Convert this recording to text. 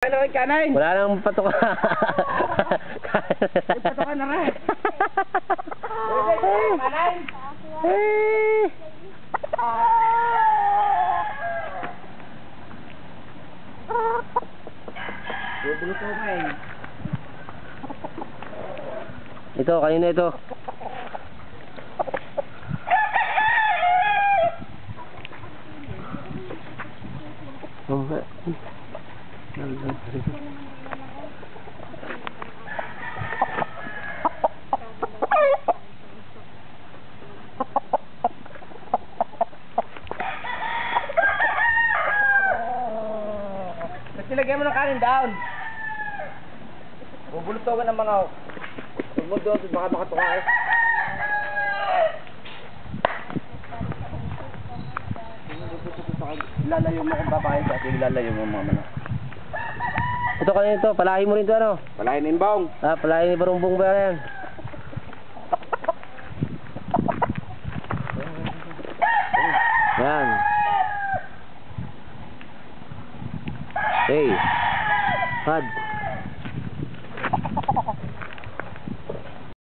Ano kay kanay? Wala nang patuka. Patuka na rin. Kanay. Bubulot ko kay. Ito, kanina ito. Oh, Lagyan mo ng kanin down. Bubulot ko ng mga tugmod doon, baka makatuka eh. Lalayo mo kung babae sa atin, lalayo mo mga manok. ito kanina ito, palahin mo rin ito ano? Palahin ni Imbong. Ah, palahin ni Barumbong ba yan? Yan. Hey. Pad.